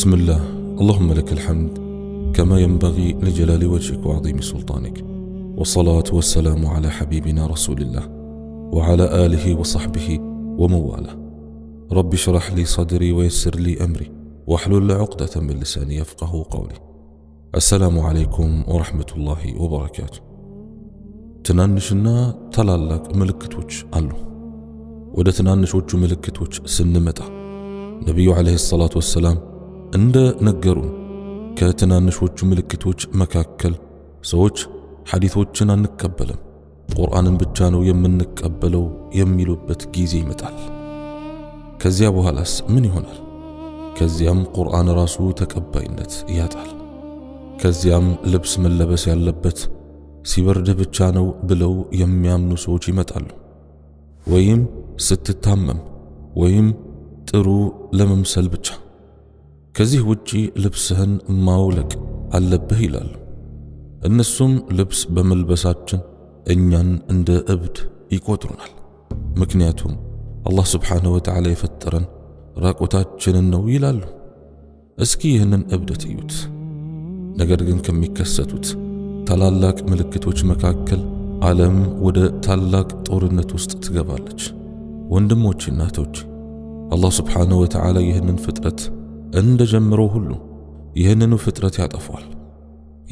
بسم الله. اللهم لك الحمد كما ينبغي لجلال وجهك وعظيم سلطانك، والصلاة والسلام على حبيبنا رسول الله وعلى آله وصحبه ومواله. رب اشرح لي صدري ويسر لي أمري واحلل عقدة من لساني يفقه قولي. السلام عليكم ورحمة الله وبركاته. ትናንሽና ታላላቅ ምልክቶች አሉ። ወደ ትናንሾቹ ምልክቶች ስንመጣ ነቢዩ ዓለይሂ ሰላቱ ወሰላም እንደ ነገሩን ከትናንሾቹ ምልክቶች መካከል ሰዎች ሐዲቶችን አንቀበልም፣ ቁርአንን ብቻ ነው የምንቀበለው የሚሉበት ጊዜ ይመጣል። ከዚያ በኋላስ ምን ይሆናል? ከዚያም ቁርአን ራሱ ተቀባይነት ያጣል። ከዚያም ልብስ መለበስ ያለበት ሲበርድ ብቻ ነው ብለው የሚያምኑ ሰዎች ይመጣሉ። ወይም ስትታመም ወይም ጥሩ ለመምሰል ብቻ። ከዚህ ውጪ ልብስህን ማውለቅ አለብህ ይላሉ። እነሱም ልብስ በመልበሳችን እኛን እንደ እብድ ይቆጥሩናል። ምክንያቱም አላህ ስብሓንሁ ወተዓላ የፈጠረን ራቆታችንን ነው ይላሉ። እስኪ ይህንን እብደት እዩት። ነገር ግን ከሚከሰቱት ታላላቅ ምልክቶች መካከል ዓለም ወደ ታላቅ ጦርነት ውስጥ ትገባለች። ወንድሞች፣ እናቶች፣ አላህ ስብሓንሁ ወተዓላ ይህንን ፍጥረት እንደ ጀመረው ሁሉ ይህንኑ ፍጥረት ያጠፋል።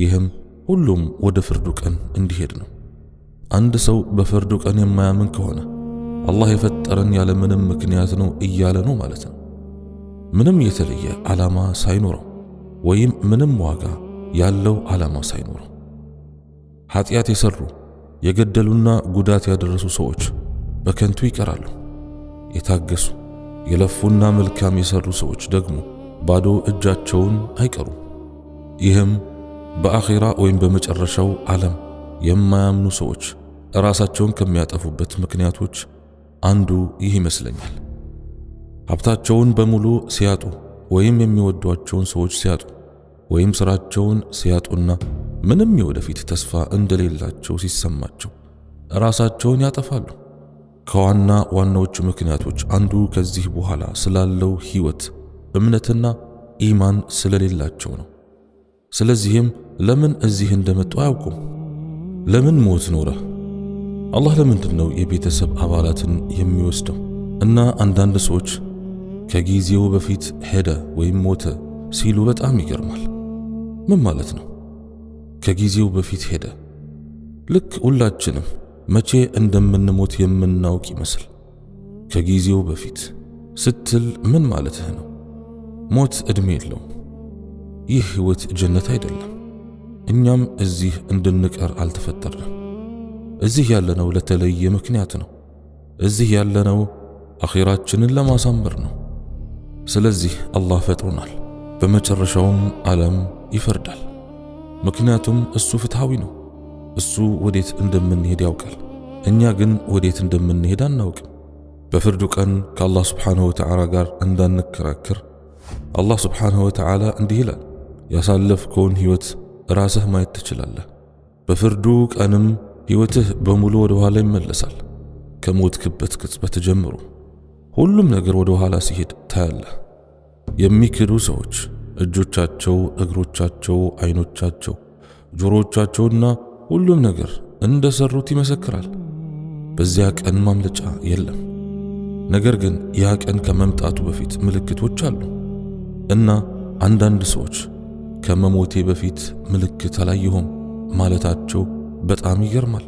ይህም ሁሉም ወደ ፍርዱ ቀን እንዲሄድ ነው። አንድ ሰው በፍርዱ ቀን የማያምን ከሆነ አላህ የፈጠረን ያለ ምንም ምክንያት ነው እያለ ነው ማለት ነው። ምንም የተለየ ዓላማ ሳይኖረው ወይም ምንም ዋጋ ያለው ዓላማ ሳይኖረው ኃጢአት የሰሩ የገደሉና ጉዳት ያደረሱ ሰዎች በከንቱ ይቀራሉ። የታገሱ የለፉና መልካም የሰሩ ሰዎች ደግሞ ባዶ እጃቸውን አይቀሩም። ይህም በአኺራ ወይም በመጨረሻው ዓለም የማያምኑ ሰዎች ራሳቸውን ከሚያጠፉበት ምክንያቶች አንዱ ይህ ይመስለኛል። ሀብታቸውን በሙሉ ሲያጡ ወይም የሚወዷቸውን ሰዎች ሲያጡ ወይም ስራቸውን ሲያጡና ምንም የወደፊት ተስፋ እንደሌላቸው ሲሰማቸው ራሳቸውን ያጠፋሉ። ከዋና ዋናዎቹ ምክንያቶች አንዱ ከዚህ በኋላ ስላለው ሕይወት እምነትና ኢማን ስለሌላቸው ነው። ስለዚህም ለምን እዚህ እንደመጡ አያውቁም። ለምን ሞት ኖረ? አላህ ለምንድን ነው የቤተሰብ አባላትን የሚወስደው? እና አንዳንድ ሰዎች ከጊዜው በፊት ሄደ ወይም ሞተ ሲሉ በጣም ይገርማል። ምን ማለት ነው? ከጊዜው በፊት ሄደ? ልክ ሁላችንም መቼ እንደምንሞት የምናውቅ ይመስል ከጊዜው በፊት ስትል ምን ማለትህ ነው? ሞት ዕድሜ የለውም። ይህ ሕይወት ጀነት አይደለም። እኛም እዚህ እንድንቀር አልተፈጠርንም። እዚህ ያለነው ለተለየ ምክንያት ነው። እዚህ ያለነው አኺራችንን ለማሳመር ነው። ስለዚህ አላህ ፈጥሮናል። በመጨረሻውም ዓለም ይፈርዳል። ምክንያቱም እሱ ፍትሃዊ ነው። እሱ ወዴት እንደምንሄድ ያውቃል። እኛ ግን ወዴት እንደምንሄድ አናውቅም። በፍርዱ ቀን ከአላህ ስብሓንሁ ወተዓላ ጋር እንዳንከራከር አላህ ስብሓንሁ ወተዓላ እንዲህ ይላል፣ ያሳለፍከውን ሕይወት ራስህ ማየት ትችላለህ። በፍርዱ ቀንም ሕይወትህ በሙሉ ወደ ኋላ ይመለሳል። ከሞትክበት ቅጽበት ጀምሮ ሁሉም ነገር ወደ ኋላ ሲሄድ ታያለህ። የሚክዱ ሰዎች እጆቻቸው፣ እግሮቻቸው፣ አይኖቻቸው፣ ጆሮቻቸውና ሁሉም ነገር እንደሰሩት ይመሰክራል። በዚያ ቀን ማምለጫ የለም። ነገር ግን ያ ቀን ከመምጣቱ በፊት ምልክቶች አሉ እና አንዳንድ ሰዎች ከመሞቴ በፊት ምልክት አላየሁም ማለታቸው በጣም ይገርማል።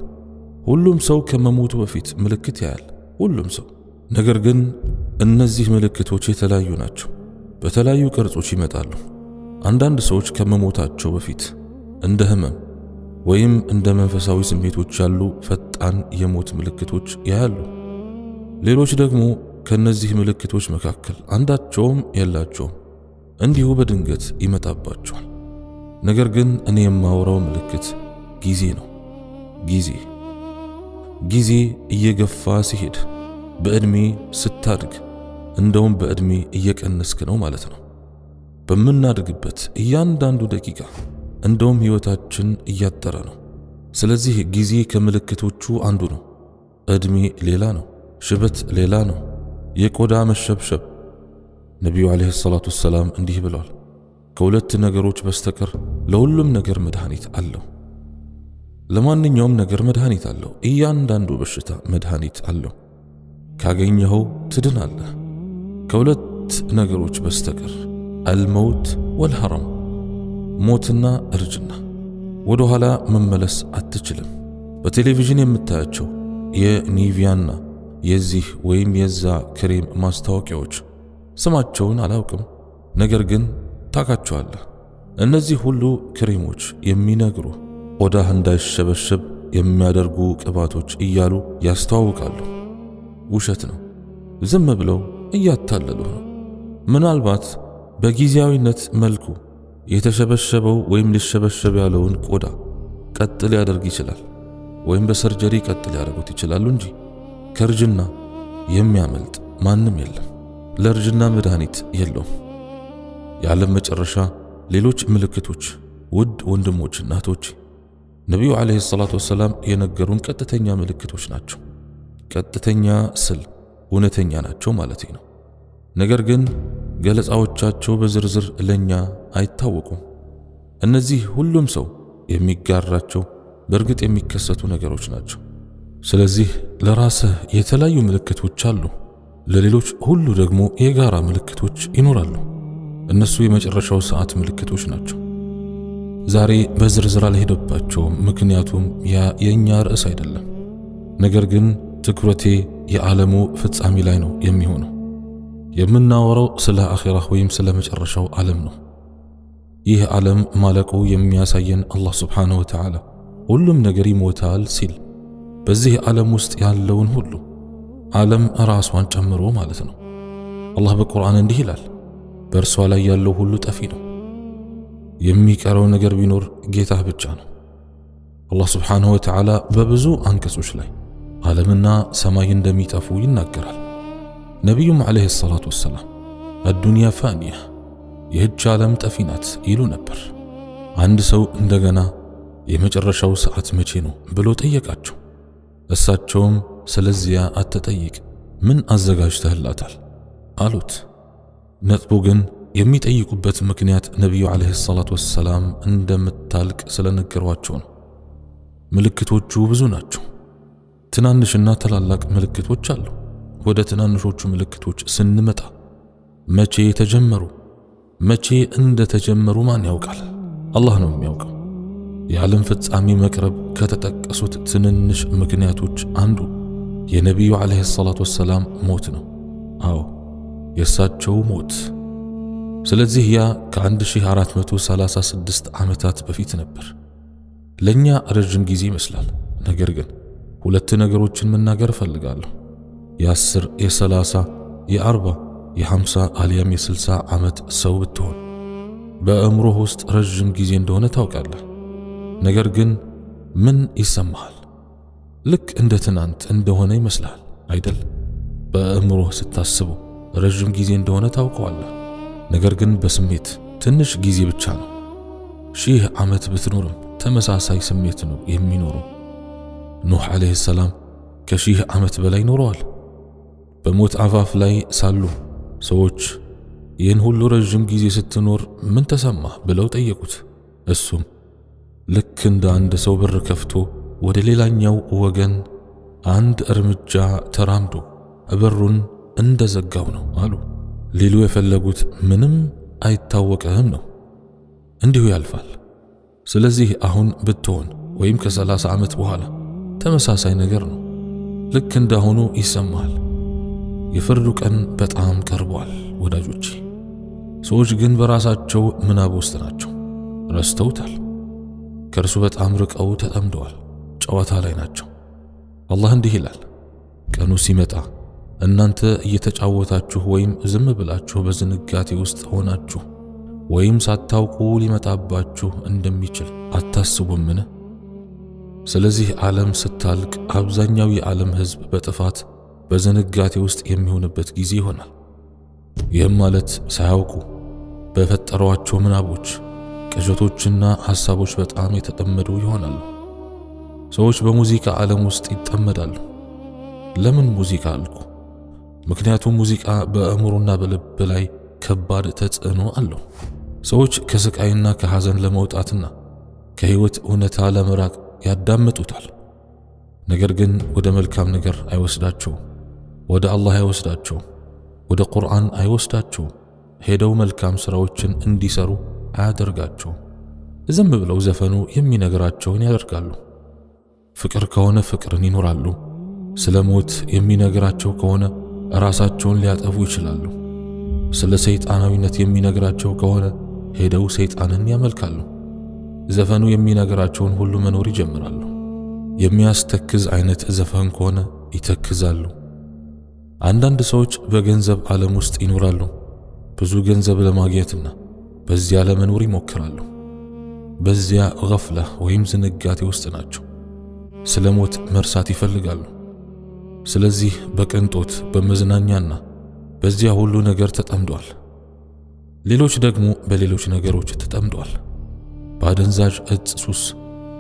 ሁሉም ሰው ከመሞቱ በፊት ምልክት ያያል፣ ሁሉም ሰው። ነገር ግን እነዚህ ምልክቶች የተለያዩ ናቸው። በተለያዩ ቅርጾች ይመጣሉ። አንዳንድ ሰዎች ከመሞታቸው በፊት እንደ ህመም ወይም እንደ መንፈሳዊ ስሜቶች ያሉ ፈጣን የሞት ምልክቶች ያያሉ። ሌሎች ደግሞ ከነዚህ ምልክቶች መካከል አንዳቸውም የላቸውም፣ እንዲሁ በድንገት ይመጣባቸዋል። ነገር ግን እኔ የማወራው ምልክት ጊዜ ነው። ጊዜ እየገፋ ሲሄድ፣ በዕድሜ ስታድግ እንደውም በዕድሜ እየቀነስክ ነው ማለት ነው። በምናድግበት እያንዳንዱ ደቂቃ እንደውም ሕይወታችን እያጠረ ነው። ስለዚህ ጊዜ ከምልክቶቹ አንዱ ነው። ዕድሜ ሌላ ነው፣ ሽበት ሌላ ነው፣ የቆዳ መሸብሸብ። ነቢዩ ዓለይሂ ሰላቱ ወሰላም እንዲህ ብለዋል፣ ከሁለት ነገሮች በስተቀር ለሁሉም ነገር መድኃኒት አለው። ለማንኛውም ነገር መድኃኒት አለው። እያንዳንዱ በሽታ መድኃኒት አለው። ካገኘኸው ትድናለህ። ከሁለት ነገሮች በስተቀር አልመውት ወልሐረም፣ ሞትና እርጅና። ወደ ኋላ መመለስ አትችልም። በቴሌቪዥን የምታያቸው የኒቪያና የዚህ ወይም የዛ ክሬም ማስታወቂያዎች ስማቸውን አላውቅም፣ ነገር ግን ታውቃቸዋለህ። እነዚህ ሁሉ ክሬሞች የሚነግሩ ቆዳህ እንዳይሸበሸብ የሚያደርጉ ቅባቶች እያሉ ያስተዋውቃሉ። ውሸት ነው። ዝም ብለው እያታለሉ ነው። ምናልባት በጊዜያዊነት መልኩ የተሸበሸበው ወይም ሊሸበሸብ ያለውን ቆዳ ቀጥ ሊያደርግ ይችላል፣ ወይም በሰርጀሪ ቀጥ ሊያደርጉት ይችላሉ እንጂ ከእርጅና የሚያመልጥ ማንም የለም። ለእርጅና መድኃኒት የለውም። የዓለም መጨረሻ ሌሎች ምልክቶች ውድ ወንድሞች እናቶች፣ ነቢዩ ዓለይሂ ሰላቱ ወሰላም የነገሩን ቀጥተኛ ምልክቶች ናቸው። ቀጥተኛ ስል እውነተኛ ናቸው ማለት ነው። ነገር ግን ገለጻዎቻቸው በዝርዝር ለኛ አይታወቁም። እነዚህ ሁሉም ሰው የሚጋራቸው በእርግጥ የሚከሰቱ ነገሮች ናቸው። ስለዚህ ለራስህ የተለያዩ ምልክቶች አሉ፣ ለሌሎች ሁሉ ደግሞ የጋራ ምልክቶች ይኖራሉ። እነሱ የመጨረሻው ሰዓት ምልክቶች ናቸው። ዛሬ በዝርዝር አልሄደባቸውም፣ ምክንያቱም ያ የኛ ርዕስ አይደለም። ነገር ግን ትኩረቴ የዓለሙ ፍጻሜ ላይ ነው የሚሆነው። የምናወራው ስለ አኺራ ወይም ስለ መጨረሻው ዓለም ነው። ይህ ዓለም ማለቁ የሚያሳየን አላህ ሱብሓነሁ ወተዓላ ሁሉም ነገር ይሞታል ሲል በዚህ ዓለም ውስጥ ያለውን ሁሉ ዓለም ራሷን ጨምሮ ማለት ነው። አላህ በቁርአን እንዲህ ይላል፣ በእርሷ ላይ ያለው ሁሉ ጠፊ ነው፣ የሚቀረው ነገር ቢኖር ጌታህ ብቻ ነው። አላህ ሱብሓነሁ ወተዓላ በብዙ አንቀጾች ላይ ዓለምና ሰማይ እንደሚጠፉ ይናገራል። ነቢዩም ዓለይሂ ሰላቱ ወሰላም አዱንያ ፋንያ፣ ይህች ዓለም ጠፊ ናት ይሉ ነበር። አንድ ሰው እንደገና የመጨረሻው ሰዓት መቼ ነው ብሎ ጠየቃቸው። እሳቸውም ስለዚያ አትጠይቅ፣ ምን አዘጋጅተህላታል አሉት። ነጥቡ ግን የሚጠይቁበት ምክንያት ነቢዩ ዓለይሂ ሰላቱ ወሰላም እንደምታልቅ ስለነገሯቸው ነው። ምልክቶቹ ብዙ ናቸው። ትናንሽና ታላላቅ ምልክቶች አሉ። ወደ ትናንሾቹ ምልክቶች ስንመጣ መቼ ተጀመሩ፣ መቼ እንደተጀመሩ ማን ያውቃል? አላህ ነው የሚያውቀው። የዓለም ፍጻሜ መቅረብ ከተጠቀሱት ትንንሽ ምክንያቶች አንዱ የነቢዩ ዓለይሂ ሰላቱ ወሰላም ሞት ነው። አዎ የእሳቸው ሞት። ስለዚህ ያ ከ1436 ዓመታት በፊት ነበር። ለኛ ረጅም ጊዜ ይመስላል። ነገር ግን ሁለት ነገሮችን መናገር እፈልጋለሁ። የ10 የ30 የ40 የ50 አልያም የ60 ዓመት ሰው ብትሆን በአእምሮህ ውስጥ ረጅም ጊዜ እንደሆነ ታውቃለህ። ነገር ግን ምን ይሰማሃል? ልክ እንደ ትናንት እንደሆነ ይመስልሃል አይደል? በአእምሮህ ስታስበው ረጅም ጊዜ እንደሆነ ታውቀዋለህ። ነገር ግን በስሜት ትንሽ ጊዜ ብቻ ነው። 1000 ዓመት ብትኖርም ተመሳሳይ ስሜት ነው የሚኖረው። ኑህ ዓለይሂ ሰላም ከ1000 ዓመት በላይ ኖረዋል። በሞት አፋፍ ላይ ሳሉ ሰዎች ይህን ሁሉ ረጅም ጊዜ ስትኖር ምን ተሰማህ ብለው ጠየቁት። እሱም ልክ እንደ አንድ ሰው በር ከፍቶ ወደ ሌላኛው ወገን አንድ እርምጃ ተራምዶ በሩን እንደዘጋው ነው አሉ። ሊሉ የፈለጉት ምንም አይታወቅህም ነው፣ እንዲሁ ያልፋል። ስለዚህ አሁን ብትሆን ወይም ከ30 ዓመት በኋላ ተመሳሳይ ነገር ነው። ልክ እንዳሁኑ ይሰማሃል። የፍርዱ ቀን በጣም ቀርቧል ወዳጆቼ። ሰዎች ግን በራሳቸው ምናብ ውስጥ ናቸው፣ ረስተውታል። ከእርሱ በጣም ርቀው ተጠምደዋል፣ ጨዋታ ላይ ናቸው። አላህ እንዲህ ይላል፣ ቀኑ ሲመጣ እናንተ እየተጫወታችሁ ወይም ዝም ብላችሁ በዝንጋቴ ውስጥ ሆናችሁ ወይም ሳታውቁ ሊመጣባችሁ እንደሚችል አታስቡምን? ስለዚህ ዓለም ስታልቅ አብዛኛው የዓለም ሕዝብ በጥፋት በዝንጋቴ ውስጥ የሚሆንበት ጊዜ ይሆናል። ይህም ማለት ሳያውቁ በፈጠሯቸው ምናቦች፣ ቅዠቶችና ሐሳቦች በጣም የተጠመዱ ይሆናሉ። ሰዎች በሙዚቃ ዓለም ውስጥ ይጠመዳሉ። ለምን ሙዚቃ አልኩ? ምክንያቱም ሙዚቃ በአእምሮና በልብ ላይ ከባድ ተጽዕኖ አለው። ሰዎች ከስቃይና ከሐዘን ለመውጣትና ከህይወት እውነታ ለመራቅ ያዳምጡታል። ነገር ግን ወደ መልካም ነገር አይወስዳቸውም። ወደ አላህ አይወስዳቸውም። ወደ ቁርአን አይወስዳቸውም። ሄደው መልካም ሥራዎችን እንዲሰሩ አያደርጋቸውም። ዝም ብለው ዘፈኑ የሚነግራቸውን ያደርጋሉ። ፍቅር ከሆነ ፍቅርን ይኖራሉ። ስለ ሞት የሚነግራቸው ከሆነ ራሳቸውን ሊያጠፉ ይችላሉ። ስለ ሰይጣናዊነት የሚነግራቸው ከሆነ ሄደው ሰይጣንን ያመልካሉ። ዘፈኑ የሚነግራቸውን ሁሉ መኖር ይጀምራሉ። የሚያስተክዝ አይነት ዘፈን ከሆነ ይተክዛሉ። አንዳንድ ሰዎች በገንዘብ ዓለም ውስጥ ይኖራሉ። ብዙ ገንዘብ ለማግኘትና በዚያ ለመኖር ይሞክራሉ። በዚያ ገፍላ ወይም ዝንጋቴ ውስጥ ናቸው። ስለ ሞት መርሳት ይፈልጋሉ። ስለዚህ በቅንጦት በመዝናኛና በዚያ ሁሉ ነገር ተጠምዷል። ሌሎች ደግሞ በሌሎች ነገሮች ተጠምዷል። በአደንዛዥ እጽ ሱስ፣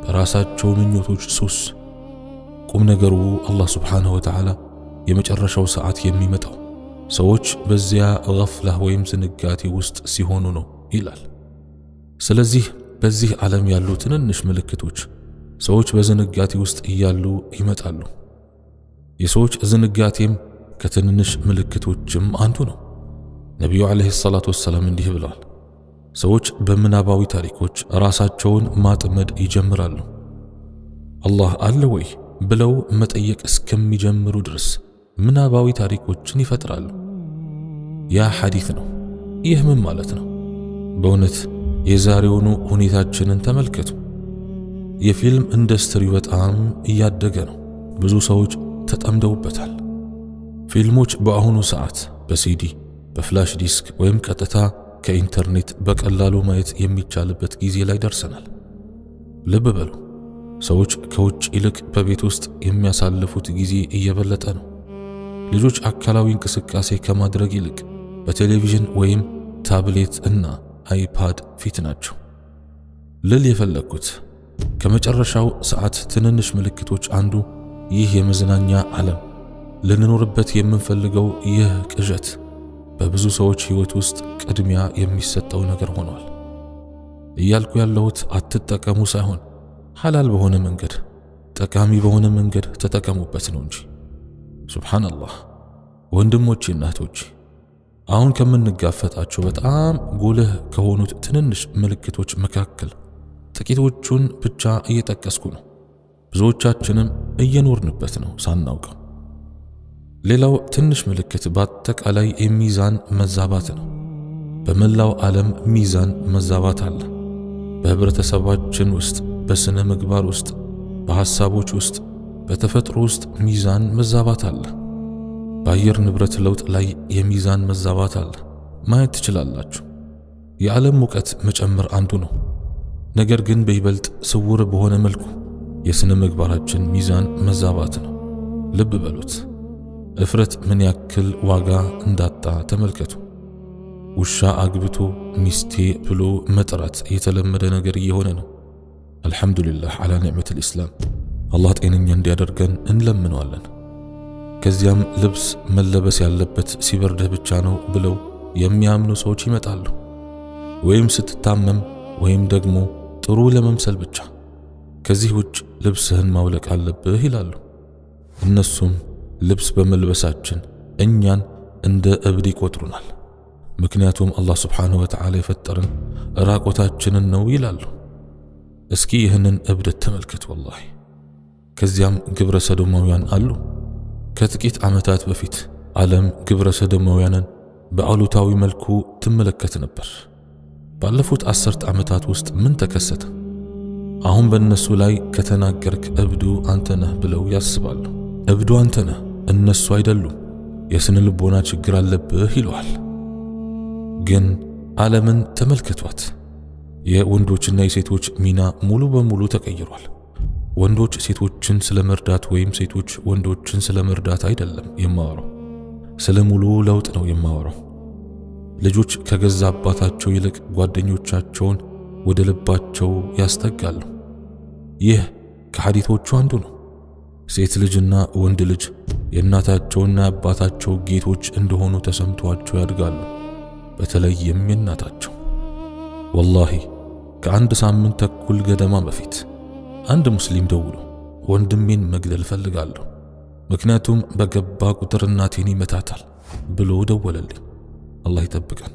በራሳቸው ምኞቶች ሱስ። ቁም ነገሩ አላህ ስብሓንሁ ወተዓላ የመጨረሻው ሰዓት የሚመጣው ሰዎች በዚያ ገፍላ ወይም ዝንጋቴ ውስጥ ሲሆኑ ነው ይላል። ስለዚህ በዚህ ዓለም ያሉ ትንንሽ ምልክቶች ሰዎች በዝንጋቴ ውስጥ እያሉ ይመጣሉ። የሰዎች ዝንጋቴም ከትንንሽ ምልክቶችም አንዱ ነው። ነቢዩ ዓለይሂ ሰላቱ ወሰላም እንዲህ ብለዋል፣ ሰዎች በምናባዊ ታሪኮች ራሳቸውን ማጥመድ ይጀምራሉ። አላህ አለ ወይ ብለው መጠየቅ እስከሚጀምሩ ድረስ ምናባዊ ታሪኮችን ይፈጥራሉ። ያ ሐዲት ነው። ይህ ምን ማለት ነው? በእውነት የዛሬውኑ ሁኔታችንን ተመልከቱ። የፊልም ኢንዱስትሪ በጣም እያደገ ነው። ብዙ ሰዎች ተጠምደውበታል። ፊልሞች በአሁኑ ሰዓት በሲዲ፣ በፍላሽ ዲስክ ወይም ቀጥታ ከኢንተርኔት በቀላሉ ማየት የሚቻልበት ጊዜ ላይ ደርሰናል። ልብ በሉ፣ ሰዎች ከውጭ ይልቅ በቤት ውስጥ የሚያሳልፉት ጊዜ እየበለጠ ነው። ልጆች አካላዊ እንቅስቃሴ ከማድረግ ይልቅ በቴሌቪዥን ወይም ታብሌት እና አይፓድ ፊት ናቸው። ልል የፈለግኩት ከመጨረሻው ሰዓት ትንንሽ ምልክቶች አንዱ ይህ የመዝናኛ ዓለም ልንኖርበት የምንፈልገው ይህ ቅዠት በብዙ ሰዎች ሕይወት ውስጥ ቅድሚያ የሚሰጠው ነገር ሆኗል። እያልኩ ያለሁት አትጠቀሙ ሳይሆን ሐላል በሆነ መንገድ፣ ጠቃሚ በሆነ መንገድ ተጠቀሙበት ነው እንጂ። ሱብሓነላህ ወንድሞቼና እህቶቼ፣ አሁን ከምንጋፈጣቸው በጣም ጉልህ ከሆኑት ትንንሽ ምልክቶች መካከል ጥቂቶቹን ብቻ እየጠቀስኩ ነው። ብዙዎቻችንም እየኖርንበት ነው ሳናውቀው። ሌላው ትንሽ ምልክት በአጠቃላይ የሚዛን መዛባት ነው። በመላው ዓለም ሚዛን መዛባት አለ። በህብረተሰባችን ውስጥ፣ በስነ ምግባር ውስጥ፣ በሐሳቦች ውስጥ፣ በተፈጥሮ ውስጥ ሚዛን መዛባት አለ። በአየር ንብረት ለውጥ ላይ የሚዛን መዛባት አለ። ማየት ትችላላችሁ። የዓለም ሙቀት መጨመር አንዱ ነው። ነገር ግን በይበልጥ ስውር በሆነ መልኩ የስነ ምግባራችን ሚዛን መዛባት ነው። ልብ በሉት። እፍረት ምን ያክል ዋጋ እንዳጣ ተመልከቱ። ውሻ አግብቶ ሚስቴ ብሎ መጥራት የተለመደ ነገር እየሆነ ነው። አልሐምዱሊላህ አላ ኒዕመት ልእስላም። አላህ ጤነኛ እንዲያደርገን እንለምነዋለን። ከዚያም ልብስ መለበስ ያለበት ሲበርድህ ብቻ ነው ብለው የሚያምኑ ሰዎች ይመጣሉ። ወይም ስትታመም ወይም ደግሞ ጥሩ ለመምሰል ብቻ። ከዚህ ውጭ ልብስህን ማውለቅ አለብህ ይላሉ። እነሱም ልብስ በመልበሳችን እኛን እንደ እብድ ይቆጥሩናል። ምክንያቱም አላህ ስብሓንሁ ወተዓላ የፈጠረን ራቆታችንን ነው ይላሉ። እስኪ ይህንን እብደት ተመልከት ወላሂ። ከዚያም ግብረ ሰዶማውያን አሉ። ከጥቂት ዓመታት በፊት ዓለም ግብረ ሰዶማውያንን በአሉታዊ መልኩ ትመለከት ነበር። ባለፉት 10 ዓመታት ውስጥ ምን ተከሰተ? አሁን በእነሱ ላይ ከተናገርክ እብዱ አንተ ነህ ብለው ያስባሉ። እብዱ አንተ ነህ፣ እነሱ አይደሉም፣ የስነ ልቦና ችግር አለብህ ይለዋል። ግን ዓለምን ተመልከቷት። የወንዶችና የሴቶች ሚና ሙሉ በሙሉ ተቀይሯል። ወንዶች ሴቶችን ስለ መርዳት ወይም ሴቶች ወንዶችን ስለ መርዳት አይደለም የማወራው፣ ስለ ሙሉ ለውጥ ነው የማወራው። ልጆች ከገዛ አባታቸው ይልቅ ጓደኞቻቸውን ወደ ልባቸው ያስጠጋሉ። ይህ ከሐዲቶቹ አንዱ ነው። ሴት ልጅና ወንድ ልጅ የእናታቸውና የአባታቸው ጌቶች እንደሆኑ ተሰምቷቸው ያድጋሉ። በተለይም የእናታቸው። ወላሂ ከአንድ ሳምንት ተኩል ገደማ በፊት አንድ ሙስሊም ደውሎ ወንድሜን መግደል ፈልጋለሁ፣ ምክንያቱም በገባ ቁጥር እናቴን ይመታታል ብሎ ደወለልኝ። አላህ ይጠብቀን።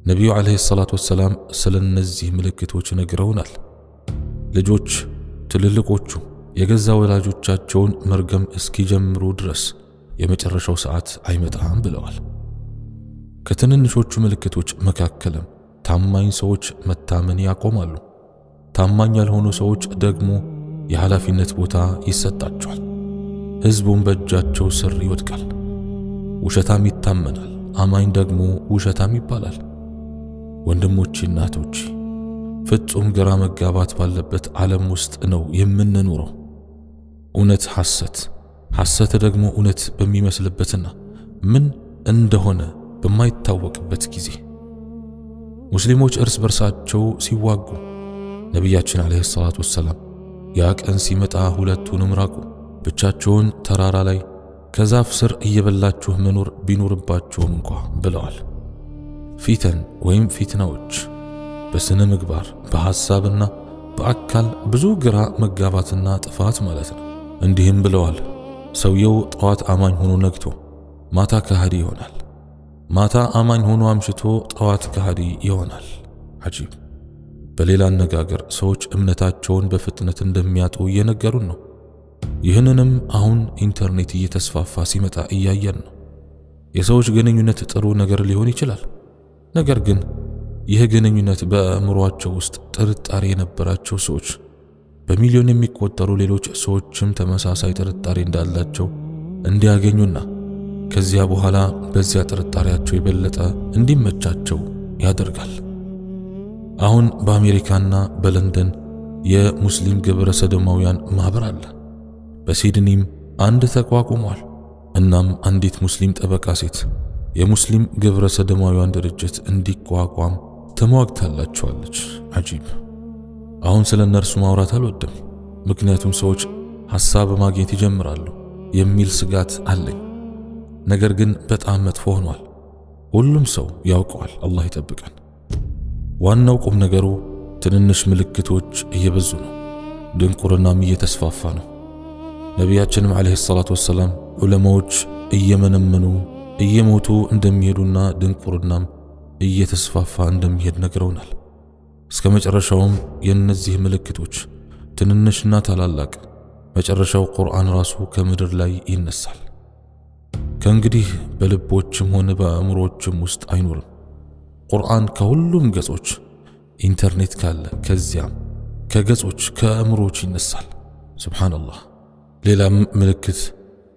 ነቢዩ ዓለይሂ ሰላቱ ወሰላም ስለ እነዚህ ምልክቶች ነግረውናል። ልጆች ትልልቆቹ የገዛ ወላጆቻቸውን መርገም እስኪጀምሩ ድረስ የመጨረሻው ሰዓት አይመጣም ብለዋል። ከትንንሾቹ ምልክቶች መካከልም ታማኝ ሰዎች መታመን ያቆማሉ። ታማኝ ያልሆኑ ሰዎች ደግሞ የኃላፊነት ቦታ ይሰጣቸዋል። ሕዝቡም በእጃቸው ስር ይወድቃል። ውሸታም ይታመናል፣ አማኝ ደግሞ ውሸታም ይባላል። ወንድሞቼ፣ እናቶቼ ፍጹም ግራ መጋባት ባለበት ዓለም ውስጥ ነው የምንኖረው። እውነት ሐሰት፣ ሐሰት ደግሞ እውነት በሚመስልበትና ምን እንደሆነ በማይታወቅበት ጊዜ ሙስሊሞች እርስ በርሳቸው ሲዋጉ ነቢያችን ዓለይሂ ሰላቱ ወሰላም ያ ቀን ሲመጣ ሁለቱንም ራቁ፣ ብቻቸውን ተራራ ላይ ከዛፍ ስር እየበላችሁ መኖር ቢኖርባቸውም እንኳ ብለዋል። ፊተን ወይም ፊትናዎች በስነ ምግባር በሐሳብና በአካል ብዙ ግራ መጋባትና ጥፋት ማለት ነው። እንዲህም ብለዋል፣ ሰውየው ጠዋት አማኝ ሆኖ ነግቶ ማታ ከሃዲ ይሆናል፣ ማታ አማኝ ሆኖ አምሽቶ ጠዋት ከሃዲ ይሆናል። አጂብ። በሌላ አነጋገር ሰዎች እምነታቸውን በፍጥነት እንደሚያጡ እየነገሩን ነው። ይህንንም አሁን ኢንተርኔት እየተስፋፋ ሲመጣ እያየን ነው። የሰዎች ግንኙነት ጥሩ ነገር ሊሆን ይችላል። ነገር ግን ይህ ግንኙነት በአእምሮአቸው ውስጥ ጥርጣሬ የነበራቸው ሰዎች በሚሊዮን የሚቆጠሩ ሌሎች ሰዎችም ተመሳሳይ ጥርጣሬ እንዳላቸው እንዲያገኙና ከዚያ በኋላ በዚያ ጥርጣሬያቸው የበለጠ እንዲመቻቸው ያደርጋል። አሁን በአሜሪካና በለንደን የሙስሊም ግብረ ሰዶማውያን ማህበር አለ። በሲድኒም አንድ ተቋቁሟል። እናም አንዲት ሙስሊም ጠበቃ ሴት የሙስሊም ግብረ ሰዶማውያን ድርጅት እንዲቋቋም ተሟግታላቸዋለች። አጂብ። አሁን ስለ እነርሱ ማውራት አልወድም፣ ምክንያቱም ሰዎች ሐሳብ ማግኘት ይጀምራሉ የሚል ስጋት አለኝ። ነገር ግን በጣም መጥፎ ሆኗል። ሁሉም ሰው ያውቀዋል። አላህ ይጠብቀን። ዋናው ቁም ነገሩ ትንንሽ ምልክቶች እየበዙ ነው፣ ድንቁርናም እየተስፋፋ ነው። ነቢያችንም ዓለይሂ ሰላቱ ወሰላም ዑለማዎች እየመነመኑ እየሞቱ እንደሚሄዱና ድንቁርናም እየተስፋፋ እንደሚሄድ ነግረውናል። እስከ መጨረሻውም የእነዚህ ምልክቶች ትንንሽና ታላላቅ መጨረሻው ቁርአን ራሱ ከምድር ላይ ይነሳል። ከእንግዲህ በልቦችም ሆነ በአእምሮችም ውስጥ አይኖርም። ቁርአን ከሁሉም ገጾች፣ ኢንተርኔት ካለ ከዚያም ከገጾች ከአእምሮች ይነሳል። ሱብሓነላህ። ሌላ ምልክት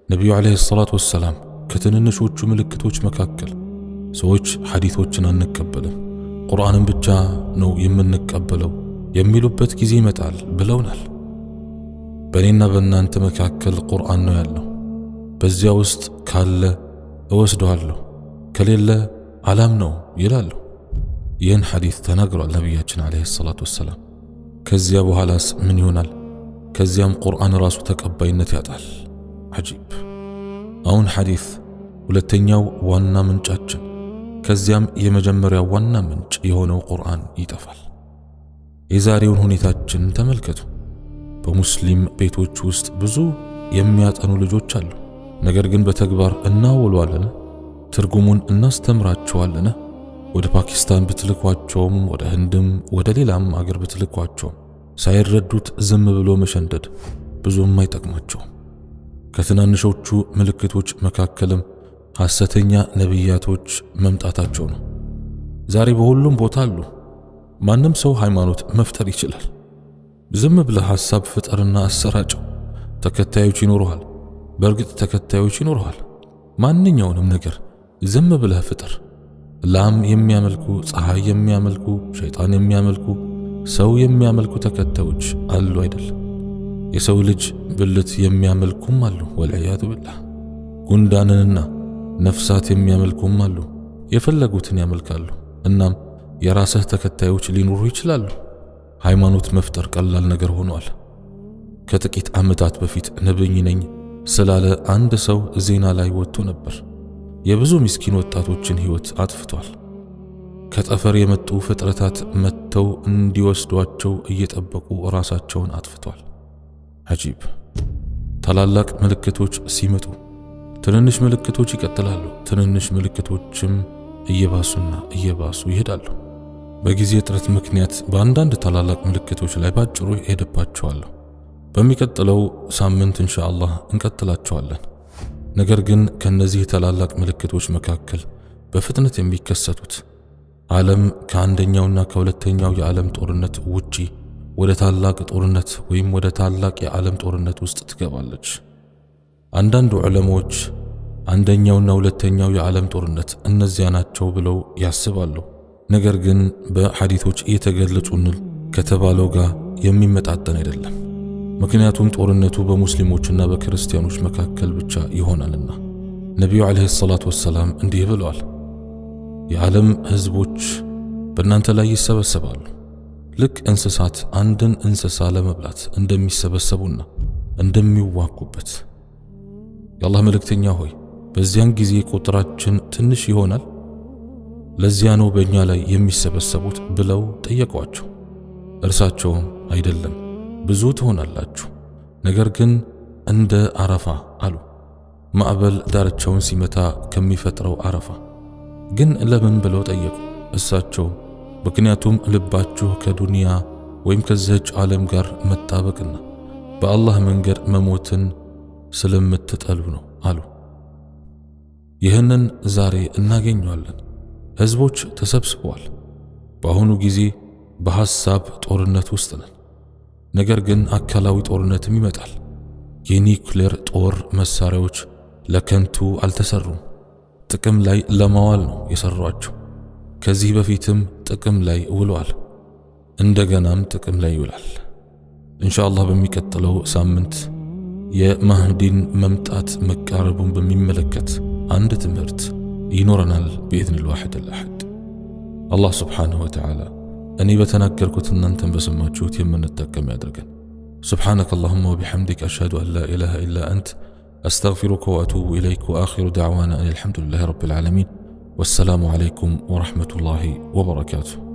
ነቢዩ ዓለይሂ ሰላቱ ወሰላም ከትንንሾቹ ምልክቶች መካከል ሰዎች ሐዲቶችን አንቀበልም፣ ቁርአንን ብቻ ነው የምንቀበለው የሚሉበት ጊዜ ይመጣል ብለውናል። በእኔና በእናንተ መካከል ቁርአን ነው ያለው። በዚያ ውስጥ ካለ እወስደዋለሁ፣ ከሌለ አላምነው ይላሉ። ይህን ሐዲት ተናግሯል ነቢያችን ዓለይሂ ሰላቱ ወሰላም። ከዚያ በኋላስ ምን ይሆናል? ከዚያም ቁርአን ራሱ ተቀባይነት ያጣል። አጂብ። አሁን ሐዲት ሁለተኛው ዋና ምንጫችን፣ ከዚያም የመጀመሪያው ዋና ምንጭ የሆነው ቁርአን ይጠፋል። የዛሬውን ሁኔታችን ተመልከቱ። በሙስሊም ቤቶች ውስጥ ብዙ የሚያጠኑ ልጆች አሉ። ነገር ግን በተግባር እናውለዋለን? ትርጉሙን እናስተምራቸዋለን? ወደ ፓኪስታን ብትልኳቸውም ወደ ህንድም ወደ ሌላም አገር ብትልኳቸውም ሳይረዱት ዝም ብሎ መሸንደድ ብዙም አይጠቅማቸውም። ከትናንሾቹ ምልክቶች መካከልም ሐሰተኛ ነቢያቶች መምጣታቸው ነው። ዛሬ በሁሉም ቦታ አሉ። ማንም ሰው ሃይማኖት መፍጠር ይችላል። ዝም ብለህ ሐሳብ ፍጠርና አሰራጨው። ተከታዮች ይኖሩሃል። በእርግጥ ተከታዮች ይኖሩሃል። ማንኛውንም ነገር ዝም ብለህ ፍጠር። ላም የሚያመልኩ፣ ፀሐይ የሚያመልኩ፣ ሸይጣን የሚያመልኩ፣ ሰው የሚያመልኩ ተከታዮች አሉ አይደል? የሰው ልጅ ብልት የሚያመልኩም አሉ። ወልዒያዙ ቢላህ። ጉንዳንንና ነፍሳት የሚያመልኩም አሉ። የፈለጉትን ያመልካሉ። እናም የራስህ ተከታዮች ሊኖሩ ይችላሉ። ሃይማኖት መፍጠር ቀላል ነገር ሆኗል። ከጥቂት ዓመታት በፊት ነብይ ነኝ ስላለ አንድ ሰው ዜና ላይ ወጥቶ ነበር። የብዙ ምስኪን ወጣቶችን ሕይወት አጥፍቷል። ከጠፈር የመጡ ፍጥረታት መጥተው እንዲወስዷቸው እየጠበቁ ራሳቸውን አጥፍቷል። አጂብ! ታላላቅ ምልክቶች ሲመጡ ትንንሽ ምልክቶች ይቀጥላሉ። ትንንሽ ምልክቶችም እየባሱና እየባሱ ይሄዳሉ። በጊዜ እጥረት ምክንያት በአንዳንድ ታላላቅ ምልክቶች ላይ ባጭሩ እሄድባቸዋለሁ። በሚቀጥለው ሳምንት ኢንሻአላህ እንቀጥላቸዋለን። ነገር ግን ከነዚህ ታላላቅ ምልክቶች መካከል በፍጥነት የሚከሰቱት ዓለም ከአንደኛውና ከሁለተኛው የዓለም ጦርነት ውጪ ወደ ታላቅ ጦርነት ወይም ወደ ታላቅ የዓለም ጦርነት ውስጥ ትገባለች። አንዳንድ ዑለሞች አንደኛውና ሁለተኛው የዓለም ጦርነት እነዚያ ናቸው ብለው ያስባሉ። ነገር ግን በሐዲቶች እየተገለጹልን ከተባለው ጋር የሚመጣጠን አይደለም። ምክንያቱም ጦርነቱ በሙስሊሞችና በክርስቲያኖች መካከል ብቻ ይሆናልና። ነቢዩ ዓለይሂ ሰላቱ ወሰላም እንዲህ ብለዋል፣ የዓለም ህዝቦች በእናንተ ላይ ይሰበሰባሉ ልክ እንስሳት አንድን እንስሳ ለመብላት እንደሚሰበሰቡና እንደሚዋጉበት። የአላህ መልእክተኛ ሆይ በዚያን ጊዜ ቁጥራችን ትንሽ ይሆናል? ለዚያ ነው በእኛ ላይ የሚሰበሰቡት ብለው ጠየቋቸው። እርሳቸውም አይደለም፣ ብዙ ትሆናላችሁ፣ ነገር ግን እንደ አረፋ አሉ። ማዕበል ዳርቻውን ሲመታ ከሚፈጥረው አረፋ። ግን ለምን ብለው ጠየቁ። እሳቸው ምክንያቱም ልባችሁ ከዱንያ ወይም ከዚህች ዓለም ጋር መጣበቅና በአላህ መንገድ መሞትን ስለምትጠሉ ነው አሉ። ይህንን ዛሬ እናገኘዋለን። ህዝቦች ተሰብስበዋል። በአሁኑ ጊዜ በሐሳብ ጦርነት ውስጥ ነን። ነገር ግን አካላዊ ጦርነትም ይመጣል። የኒውክሌር ጦር መሳሪያዎች ለከንቱ አልተሰሩም። ጥቅም ላይ ለማዋል ነው የሰሯቸው። ከዚህ በፊትም ጥቅም ላይ ውለዋል፣ እንደገናም ጥቅም ላይ ይውላል። ኢንሻአላህ በሚቀጥለው ሳምንት የማህዲን መምጣት መቃረቡን በሚመለከት አንድ ትምህርት ይኖረናል بإذن الواحد الأحد። አላህ ስብሓንሁ ወተዓላ እኔ በተናገርኩት እናንተን በሰማችሁት የምንጠቀም ያድርገን። سبحانك اللهم وبحمدك أشهد أن لا إله إلا أنت أستغفرك وأتوب إليك وآخر دعوانا أن الحمد لله رب العالمين والسلام عليكم ورحمة الله وبركاته.